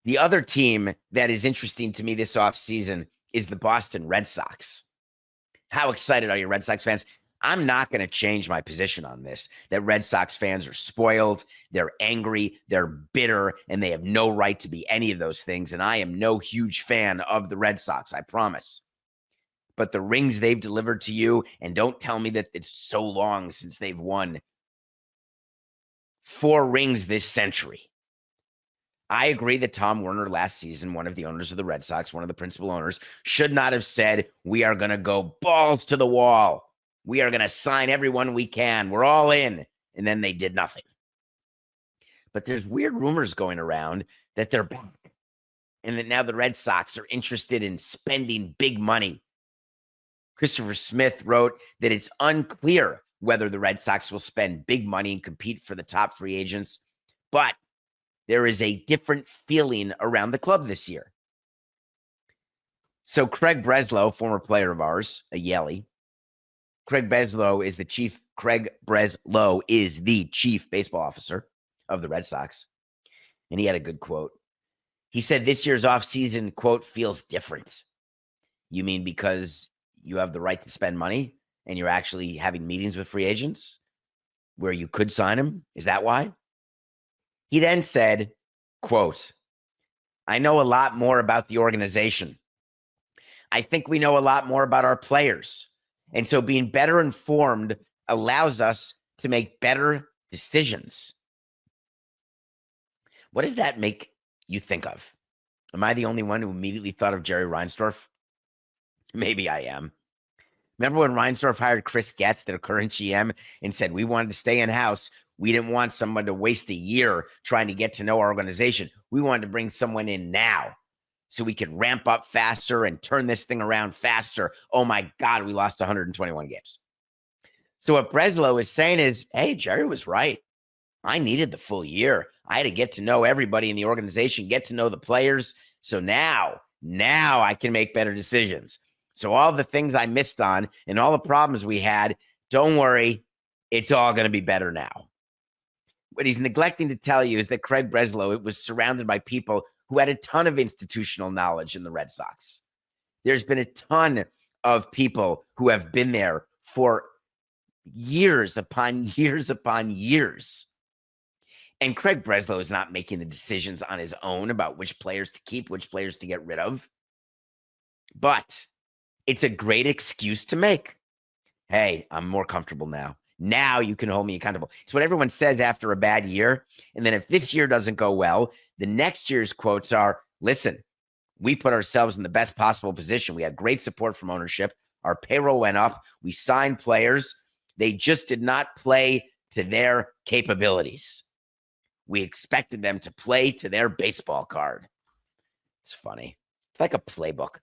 The other team that is interesting to me this offseason is the Boston Red Sox. How excited are you, Red Sox fans? I'm not going to change my position on this, that Red Sox fans are spoiled, they're angry, they're bitter, and they have no right to be any of those things. And I am no huge fan of the Red Sox, I promise. But the rings they've delivered to you, and don't tell me that it's so long since they've won 4 rings this century. I agree that Tom Werner last season, one of the owners of the Red Sox, one of the principal owners, should not have said, we are going to go balls to the wall. We are going to sign everyone we can. We're all in. And then they did nothing. But there's weird rumors going around that they're back and that now the Red Sox are interested in spending big money. Christopher Smith wrote that it's unclear whether the Red Sox will spend big money and compete for the top free agents, but there is a different feeling around the club this year. So Craig Breslow, former player of ours, a Yaley, Craig Breslow is the chief baseball officer of the Red Sox. And he had a good quote. He said, this year's offseason, quote, feels different. You mean because you have the right to spend money and you're actually having meetings with free agents where you could sign them? Is that why? He then said, quote, I know a lot more about the organization. I think we know a lot more about our players. And so being better informed allows us to make better decisions. What does that make you think of? Am I the only one who immediately thought of Jerry Reinsdorf? Maybe I am. Remember when Reinsdorf hired Chris Getz, their current GM, and said, we wanted to stay in-house. We didn't want someone to waste a year trying to get to know our organization. We wanted to bring someone in now so we could ramp up faster and turn this thing around faster. Oh my God, we lost 121 games. So what Breslow is saying is, hey, Jerry was right. I needed the full year. I had to get to know everybody in the organization, get to know the players. So now I can make better decisions. So all the things I missed on and all the problems we had, don't worry, it's all going to be better now. What he's neglecting to tell you is that Craig Breslow was surrounded by people who had a ton of institutional knowledge in the Red Sox. There's been a ton of people who have been there for years upon years upon years. And Craig Breslow is not making the decisions on his own about which players to keep, which players to get rid of. But it's a great excuse to make. Hey, I'm more comfortable now. Now you can hold me accountable. It's what everyone says after a bad year. And then if this year doesn't go well, the next year's quotes are, listen, we put ourselves in the best possible position. We had great support from ownership. Our payroll went up. We signed players. They just did not play to their capabilities. We expected them to play to their baseball card. It's funny. It's like a playbook.